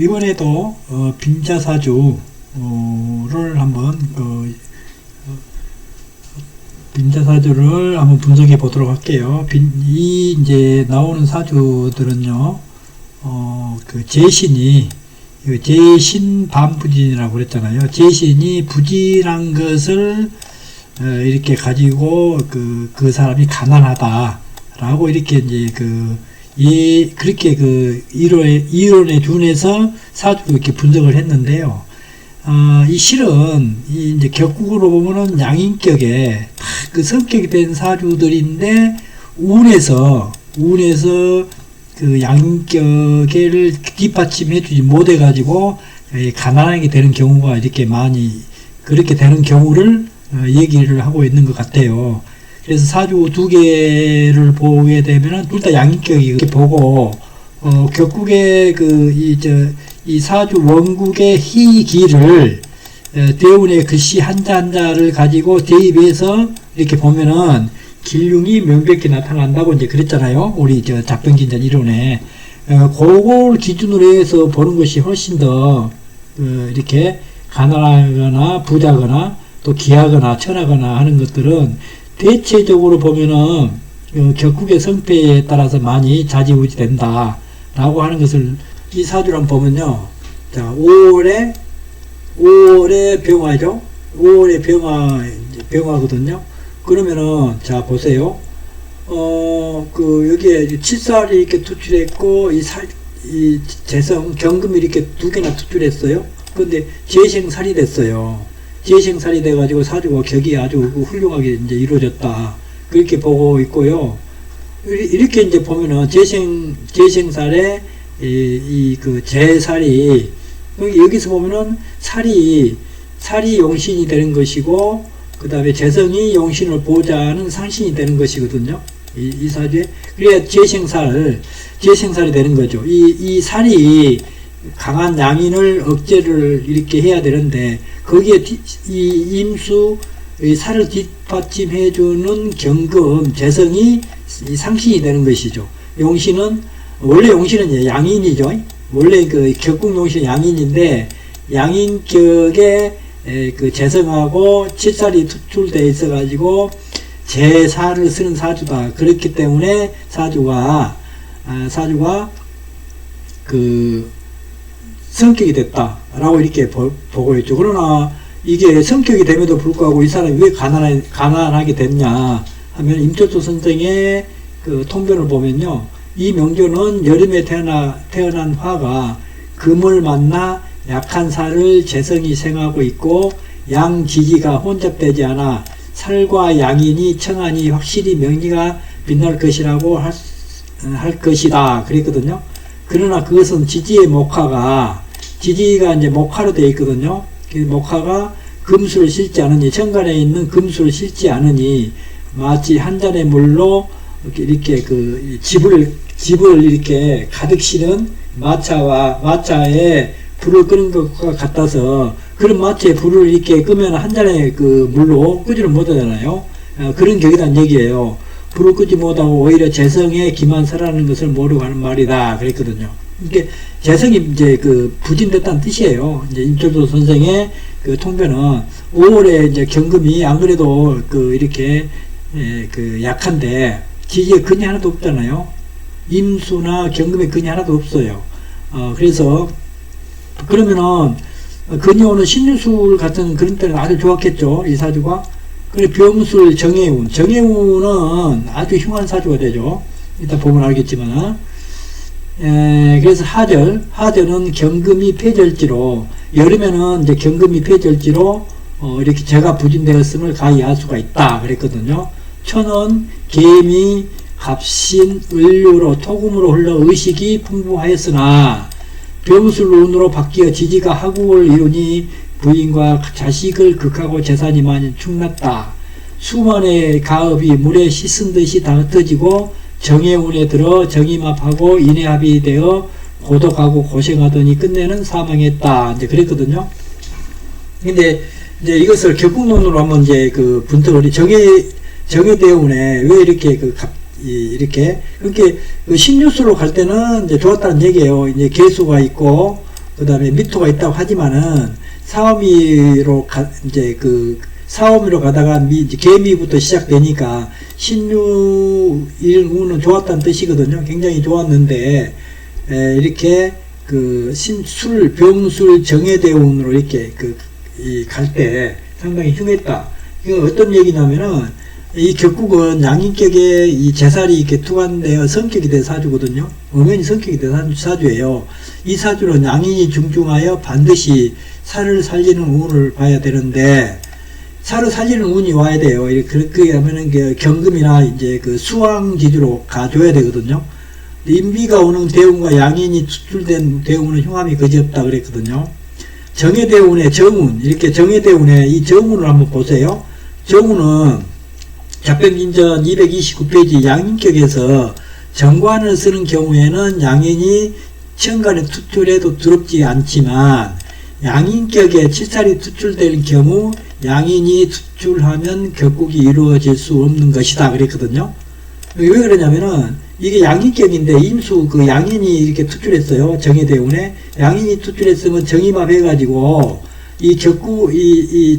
이번에도 빈자사주를 한번 빈자사주를 한번 분석해 보도록 할게요. 이제 나오는 사주들은요, 제신이 제신 반부진이라고 그랬잖아요. 제신이 부진한 것을 이렇게 가지고 그 사람이 가난하다라고 이렇게 이제 그렇게 이론에 준해서 사주로 이렇게 분석을 했는데요. 이 실은 이제 격국으로 보면은 양인격에 그 성격이 된 사주들인데 운에서 그 양인격을 뒷받침해주지 못해가지고 가난하게 되는 경우가 이렇게 많이 그렇게 되는 경우를 얘기를 하고 있는 것 같아요. 그래서 사주 두 개를 보게 되면은 둘 다 양인격이 이렇게 보고 격국의 이 사주 원국의 희기를 대운의 글씨 한자 한자를 가지고 대입해서 이렇게 보면은 길흉이 명백히 나타난다고 이제 그랬잖아요. 우리 잡병진전 이론에 그걸 기준으로 해서 보는 것이 훨씬 더 이렇게 가난하거나 부자거나 또 귀하거나 천하거나 하는 것들은 대체적으로 보면은 격국의 성패에 따라서 많이 좌지우지 된다 라고 하는 것을 이 사주를 한번 보면요. 자, 5월에 병화죠. 5월에 병화거든요. 그러면은, 자, 보세요. 여기에 칠살이 이렇게 투출했고, 이 재성, 경금이 이렇게 두 개나 투출했어요. 근데 재생살이 됐어요. 재생살이 돼가지고 사주가 격이 아주 훌륭하게 이제 이루어졌다. 그렇게 보고 있고요. 이렇게 이제 보면은 재생살에 재살이 여기서 보면은 살이 용신이 되는 것이고 그 다음에 재성이 용신을 보호자는 상신이 되는 것이거든요. 이 사주에 그래야 재생살이 되는 거죠. 이 살이 강한 양인을 억제를 이렇게 해야 되는데 거기에 이 임수 살을 뒷받침해주는 경금 재성이 상신이 되는 것이죠. 원래 용신은 양인이죠. 원래 격국 용신 양인인데 양인격에 재성하고 칠살이 투출되어 있어가지고 재살을 쓰는 사주다. 그렇기 때문에 사주가 성격이 됐다라고 이렇게 보고 있죠. 그러나 이게 성격이 됨에도 불구하고 이 사람이 왜 가난하게 됐냐 하면 임철수 선생의 통변을 보면요. 이 명조는 여름에 태어난 화가 금을 만나 약한 살을 재성이 생하고 있고 양지지가 혼잡되지 않아 살과 양인이 청하니 확실히 명리가 빛날 것이라고 할 것이다. 그랬거든요. 그러나 그것은 지지가 이제 목화로 되어 있거든요. 목화가 금수를 실지 않으니, 천간에 있는 금수를 실지 않으니, 마치 한 잔의 물로 이렇게 집을 이렇게 가득 실은 마차에 불을 끄는 것과 같아서, 그런 마차에 불을 이렇게 끄면 한 잔의 물로 끄지를 못하잖아요. 그런 격이란 얘기예요. 불을 끄지 못하고 오히려 재성에 기만서라는 것을 모르고 하는 말이다. 그랬거든요. 이게 재성이 이제 부진됐다는 뜻이에요. 이제 임철수 선생의 통변은 5월에 이제 경금이 안 그래도 이렇게 약한데 지지에 근이 하나도 없잖아요. 임수나 경금에 근이 하나도 없어요. 그래서 그러면은 근이 오는 신유술 같은 그런 때는 아주 좋았겠죠. 이 사주가. 그리고 병술 정해운은 아주 흉한 사주가 되죠. 이따 보면 알겠지만. 그래서 하절은 경금이 폐절지로, 여름에는 이제 경금이 폐절지로, 이렇게 재가 부진되었음을 가히 알 수가 있다. 그랬거든요. 천은 개미, 갑신, 을류로, 토금으로 흘러 의식이 풍부하였으나, 병술운으로 바뀌어 지지가 하국을 이루니 부인과 자식을 극하고 재산이 많이 축났다. 수만의 가업이 물에 씻은 듯이 다 흩어지고 정해운에 들어 정임합하고 인해합이 되어 고독하고 고생하더니 끝내는 사망했다. 이제 그랬거든요. 근데 이제 이것을 격국론으로 한번 이제 분석을 정해대운에 왜 이렇게 이렇게 신유수로 갈 때는 이제 좋았다는 얘기예요. 이제 개수가 있고 그 다음에 미토가 있다고 하지만은 사오미로 이제 그 사오미로 가다가 이제 개미부터 시작되니까 신유일운은 좋았다는 뜻이거든요. 굉장히 좋았는데 이렇게 그 신술 병술 정해대운으로 이렇게 갈 때 상당히 흉했다. 이거 어떤 얘기냐면은 이 격국은 양인격에 이 재살이 이렇게 투관되어 성격이 된 사주거든요. 엄연히 성격이 된 사주예요. 이 사주는 양인이 중중하여 반드시 살을 살리는 운을 봐야 되는데, 살을 살리는 운이 와야 돼요. 그렇게 하면은 그 경금이나 이제 그 수왕지주로 가줘야 되거든요. 인비가 오는 대운과 양인이 투출된 대운은 흉함이 그지없다 그랬거든요. 정해대운의 정운, 이렇게 정해대운의 이 정운을 한번 보세요. 정운은 잡병인전 229페이지 양인격에서 정관을 쓰는 경우에는 양인이 천간에 투출해도 두렵지 않지만, 양인격에 칠살이 투출되는 경우 양인이 투출하면 격국이 이루어질 수 없는 것이다 그랬거든요. 왜 그러냐면은 이게 양인격인데 임수 그 양인이 이렇게 투출했어요. 정해대운에 양인이 투출했으면 정임합 해가지고 이 격구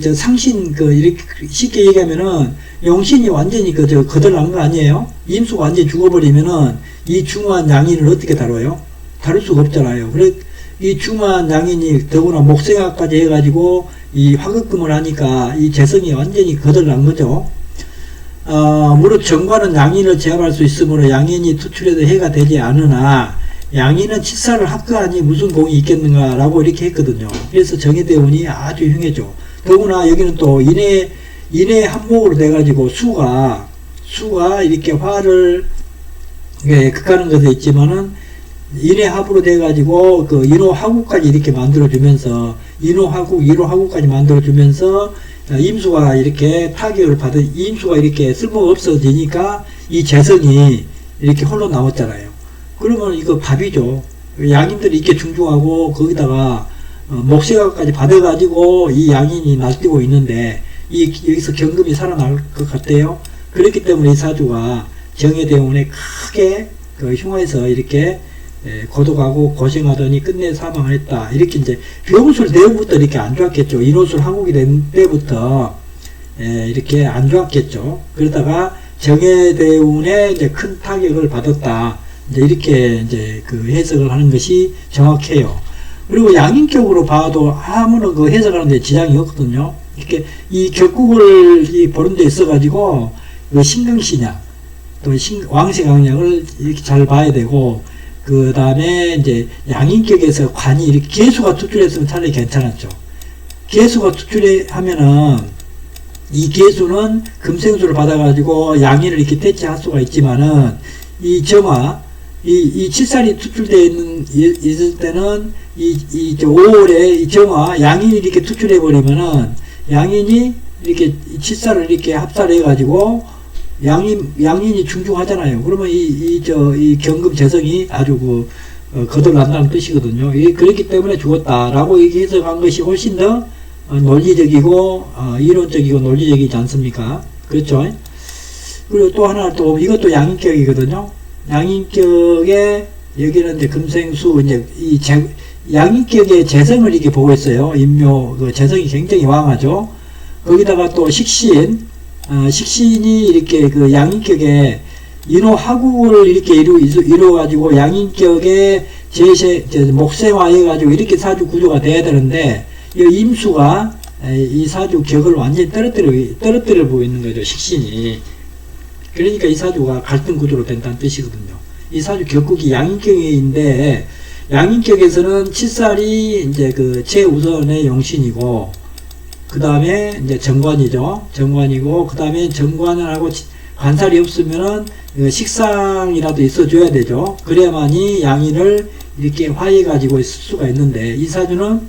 저 상신 이렇게 쉽게 얘기하면은 용신이 완전히 거덜난 거 아니에요? 임수가 완전히 죽어버리면은 이 중후한 양인을 어떻게 다뤄요? 다룰 수가 없잖아요. 그래 이 중후한 양인이 더구나 목생화까지 해가지고 이 화급금을 하니까 이 재성이 완전히 거덜난 거죠. 무릇 정관은 양인을 제압할 수 있으므로 양인이 투출해도 해가 되지 않으나 양인은 칠사를 합거하니 무슨 공이 있겠는가 라고 이렇게 했거든요. 그래서 정해대운이 아주 흉해죠. 더구나 여기는 또 인해 한목으로 돼가지고 수가 이렇게 화를 극하는 것도 있지만은 인해 합으로 돼가지고 그 인호하구까지 이렇게 만들어주면서 인호하구, 일호하구까지 만들어주면서 임수가 이렇게 타격을 받은 임수가 이렇게 쓸모가 없어지니까 이 재성이 이렇게 홀로 나왔잖아요. 그러면 이거 밥이죠. 양인들이 이렇게 중중하고 거기다가 목세가까지 받아가지고 이 양인이 날뛰고 있는데 여기서 경금이 살아날 것 같아요. 그렇기 때문에 이 사주가 정해대운에 크게 흉해서 이렇게 고독하고 고생하더니 끝내 사망을 했다. 이렇게 이제 병술 대운부터 이렇게 안 좋았겠죠. 인호술 한국이 된 때부터 이렇게 안 좋았겠죠. 그러다가 정해대운에 이제 큰 타격을 받았다. 이제 이렇게 이제 해석을 하는 것이 정확해요. 그리고 양인격으로 봐도 아무런 해석하는데 지장이 없거든요. 이렇게 이 격국을 보는 데 있어가지고 신경신약 또 왕세강약을 이렇게 잘 봐야 되고, 그 다음에 이제 양인격에서 관이 이렇게 개수가 투출했으면 차라리 괜찮았죠. 개수가 투출하면은 이 개수는 금생수를 받아가지고 양인을 이렇게 대체할 수가 있지만은 이 정화, 이 칠살이 투출되어 있을 때는 이 5월에 이 정화, 양인이 이렇게 투출해버리면은 양인이 이렇게 칠살을 이렇게 합살해가지고 양인이 중중하잖아요. 그러면 이 경금 재성이 아주 거덜난다는 뜻이거든요. 그렇기 때문에 죽었다라고 해석한 것이 훨씬 더 논리적이고 이론적이고 논리적이지 않습니까? 그렇죠? 그리고 또 하나 이것도 양인격이거든요. 양인격에 여기는 이제 금생수 이제 양인격의 재성을 이렇게 보고 있어요. 인묘 재성이 굉장히 왕하죠. 거기다가 또 식신이 이렇게 양인격에 인호하국을 이렇게 이루어가지고 양인격에 목생화해가지고 이렇게 사주 구조가 돼야 되는데, 이 임수가 이 사주 격을 완전히 떨어뜨려 보고 있는 거죠, 식신이. 그러니까 이 사주가 갈등 구조로 된다는 뜻이거든요. 이 사주 격국이 양인격인데, 양인격에서는 칠살이 이제 최우선의 용신이고, 그 다음에 이제 정관이죠. 정관이고, 그 다음에 정관을 하고 관살이 없으면은 식상이라도 있어줘야 되죠. 그래야만이 양인을 이렇게 화해가지고 있을 수가 있는데, 이 사주는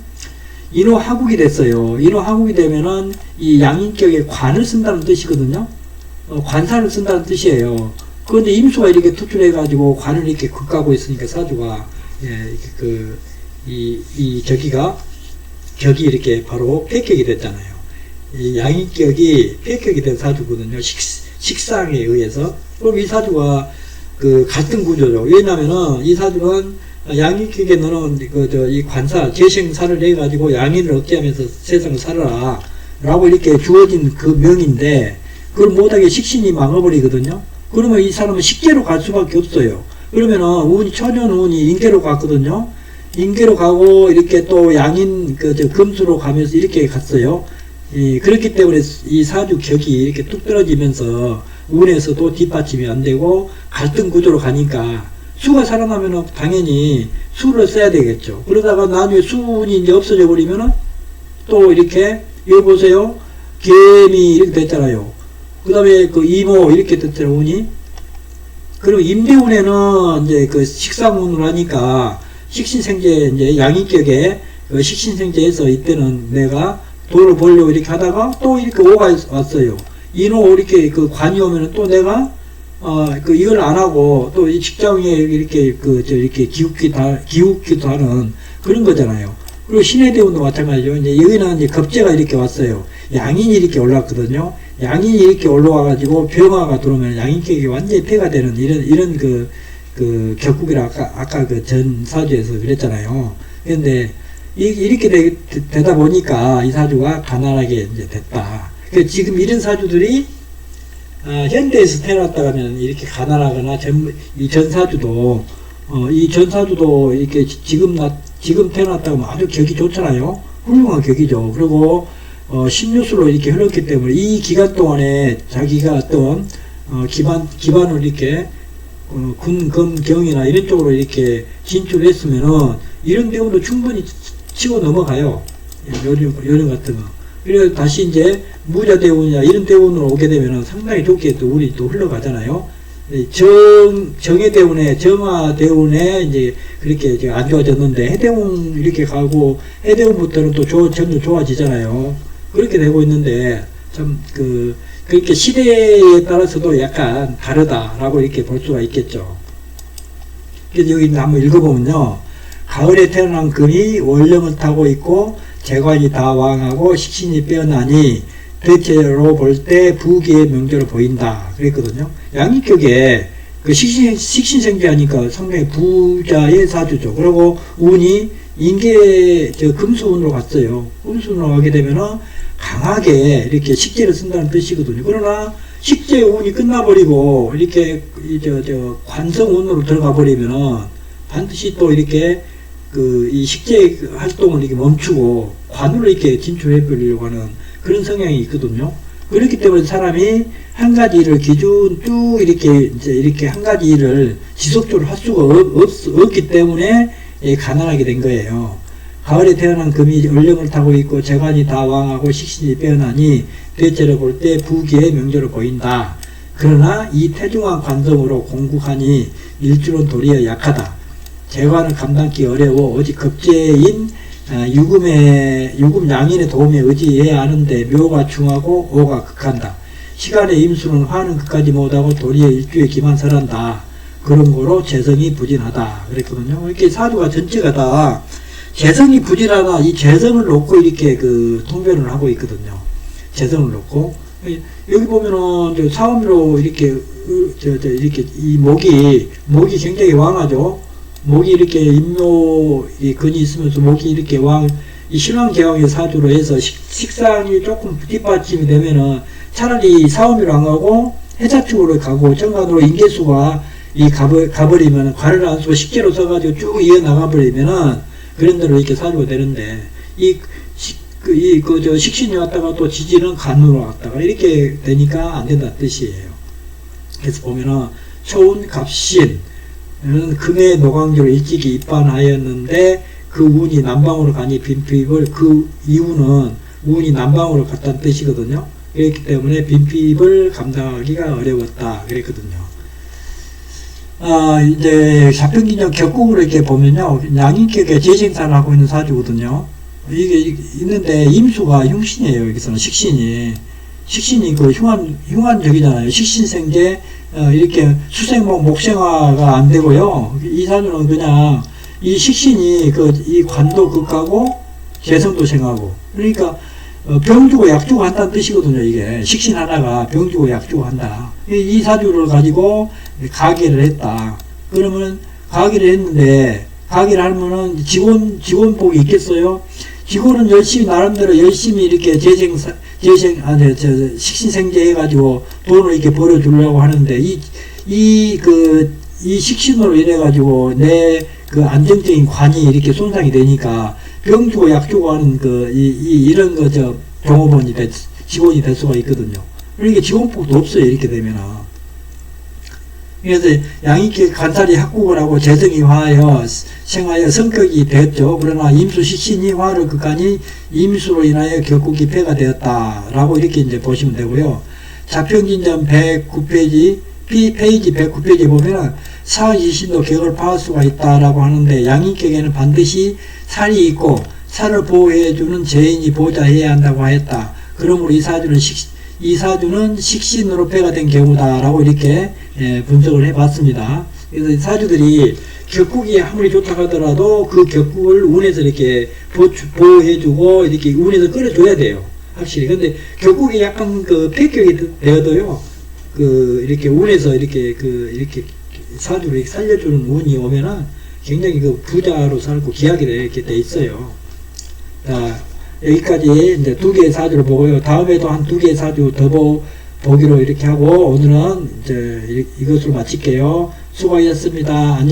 인호하국이 됐어요. 인호하국이 되면은 이 양인격에 관을 쓴다는 뜻이거든요. 관살을 쓴다는 뜻이에요. 그런데 임수가 이렇게 투출해가지고 관을 이렇게 극하고 있으니까 사주가, 격이 이렇게 바로 폐격이 됐잖아요. 이 양인격이 폐격이 된 사주거든요. 식상에 의해서. 그럼 이 사주가 갈등 구조죠. 왜냐면은 이 사주는 양인격에 너는 이 관사, 재생사를 내가지고 양인을 억제하면서 세상을 살아라. 라고 이렇게 주어진 그 명인데, 그걸 못하게 식신이 망해버리거든요. 그러면 이 사람은 식계로 갈 수밖에 없어요. 그러면은 운이, 천연운이 인계로 갔거든요. 인계로 가고, 이렇게 또 양인, 금수로 가면서 이렇게 갔어요. 그렇기 때문에 이 사주 격이 이렇게 뚝 떨어지면서 운에서도 뒷받침이 안 되고 갈등 구조로 가니까 수가 살아나면은 당연히 수를 써야 되겠죠. 그러다가 나중에 수운이 이제 없어져 버리면은 또 이렇게, 여기 보세요. 개미 이렇게 됐잖아요. 그 다음에 그 이모 이렇게 됐잖아요, 운이. 그리고 임대운에는 이제 그 식상운으로 하니까 식신생제 이제 양인격에 그 식신생제에서 이때는 내가 돈을 벌려고 이렇게 하다가 또 이렇게 오가 왔어요. 인호 이렇게 그 관이 오면은 또 내가 이걸 안 하고 또 이 직장에 이렇게 이렇게 기웃기도 하는 그런 거잖아요. 그리고 신의 대운도 마찬가지죠. 이제 여기는 이제 겁재가 이렇게 왔어요. 양인이 이렇게 올랐거든요. 양인이 이렇게 올라와가지고 병화가 들어오면 양인격이 완전히 폐가 되는 이런 그 격국이라 아까 그 전 사주에서 그랬잖아요. 그런데 이렇게 되다 보니까 이 사주가 가난하게 이제 됐다. 지금 이런 사주들이 현대에서 태어났다가면 이렇게 가난하거나 이 전사주도 이 전사주도 이렇게 지금 태어났다고 아주 격이 좋잖아요. 훌륭한 격이죠. 그리고 신유수로 이렇게 흘렀기 때문에 이 기간 동안에 자기가 어떤 기반을 이렇게 군, 금, 경이나 이런 쪽으로 이렇게 진출했으면은 이런 대운도 충분히 치고 넘어가요. 요령 같은 거. 그래서 다시 이제 무자 대운이나 이런 대운으로 오게 되면은 상당히 좋게 또 우리 또 흘러가잖아요. 정해 대운에, 정화 대운에 이제 그렇게 이제 안 좋아졌는데 해대운 이렇게 가고 해대운부터는 또 점점 좋아지잖아요. 그렇게 되고 있는데 참 그렇게 시대에 따라서도 약간 다르다라고 이렇게 볼 수가 있겠죠. 그래서 여기 한번 읽어보면요. 가을에 태어난 금이 원령을 타고 있고 재관이 다 왕하고 식신이 빼어나니 대체로 볼 때 부귀의 명제로 보인다. 그랬거든요. 양인격에 그 식신생제하니까 상당히 부자의 사주죠. 그리고 운이 인계 금수운으로 갔어요. 금수운으로 가게 되면은 강하게 이렇게 식재를 쓴다는 뜻이거든요. 그러나 식재 운이 끝나버리고 이렇게 관성운으로 들어가 버리면은 반드시 또 이렇게 이 식재 활동을 이렇게 멈추고 관으로 이렇게 진출해 버리려고 하는 그런 성향이 있거든요. 그렇기 때문에 사람이 한 가지 일을 기준 쭉 이렇게 한 가지 일을 지속적으로 할 수가 없기 때문에 가난하게 된 거예요. 가을에 태어난 금이 얼령을 타고 있고 재관이 다 왕하고 식신이 빼어나니 대체로 볼 때 부귀의 명제로 보인다. 그러나 이 태중한 관성으로 공국하니 일주는 도리어 약하다. 재관을 감당기 어려워 오직 급제인 유금 양인의 도움에 의지해야 하는데 묘가 중하고 오가 극한다. 시간의 임수는 화는 극까지 못하고 도리어 일주에 기만 설한다. 그런 거로 재성이 부진하다. 그랬거든요. 이렇게 사주가 전체가 다 재성이 부진하다. 이 재성을 놓고 이렇게 통변을 하고 있거든요. 재성을 놓고. 여기 보면은 사음으로 이렇게 이 목이 굉장히 왕하죠. 목이 이렇게 인묘 근이 있으면서 목이 이렇게 이 신왕개왕의 사주로 해서 식상이 조금 뒷받침이 되면은 차라리 사음으로 안 가고 해자축으로 가고 정관으로 인계수가 가버리면 관을 안 쓰고 식재로 써가지고 쭉 이어나가버리면은 그런 대로 이렇게 사주가 되는데 식신이 왔다가 또 지지는 간으로 왔다가 이렇게 되니까 안 된다는 뜻이에요. 그래서 보면은 초운 갑신 금의 노광조로 일찍이 입반하였는데 그 운이 남방으로 가니 빈핍을 그 이유는 운이 남방으로 갔다는 뜻이거든요. 그렇기 때문에 빈핍을 감당하기가 어려웠다 그랬거든요. 이제 자평기년 격국으로 이렇게 보면요. 양인격에 재생산을 하고 있는 사주거든요. 이게 있는데 임수가 흉신이에요. 여기서는 식신이 흉한적이잖아요. 식신생제 이렇게 수생목 목생화가 안 되고요. 이 사주는 그냥 이 식신이 이 관도 극하고 재성도 생하고 그러니까 병 주고 약 주고 한다는 뜻이거든요. 이게 식신 하나가 병 주고 약 주고 한다. 이 사주를 가지고 가계를 했다. 그러면 가계를 했는데 가기를 하면은 직원복이 있겠어요? 직원은 열심히, 나름대로 열심히 이렇게 식신생재 해가지고 돈을 이렇게 벌어주려고 하는데, 이 식신으로 인해가지고 내 그 안정적인 관이 이렇게 손상이 되니까 병 주고 약 주고 하는 이런 종업원이 직원이 될 수가 있거든요. 그러니까 직원복도 없어요, 이렇게 되면은. 그래서 양익계 간살이 합국을 하고 재성이 화하여 생하여 성격이 되었죠. 그러나 임수 식신이 화를 극하니 임수로 인하여 격국이 폐가 되었다라고 이렇게 이제 보시면 되고요. 자평진전 109페이지, 페이지 109페이지 보면은 사의신도 격을 파할 수가 있다라고 하는데, 양익격에는 반드시 살이 있고 살을 보호해주는 재인이 보좌해야 한다고 하였다. 그러므로 이 사주는 식신으로 폐가 된 경우다라고 이렇게 분석을 해봤습니다. 그래서 사주들이 격국이 아무리 좋다고 하더라도 그 격국을 운에서 이렇게 보호해주고 이렇게 운에서 끌어줘야 돼요. 확실히. 근데 격국이 약간 폐격이 되어도요, 이렇게 운에서 이렇게 사주를 이렇게 살려주는 운이 오면은 굉장히 부자로 살고 기하게 이렇게 돼 있어요. 자, 여기까지 이제 2개의 사주를 보고요. 다음에도 한 2개의 사주 더 보기로 이렇게 하고, 오늘은 이제 이것으로 마칠게요. 수고하셨습니다. 안녕히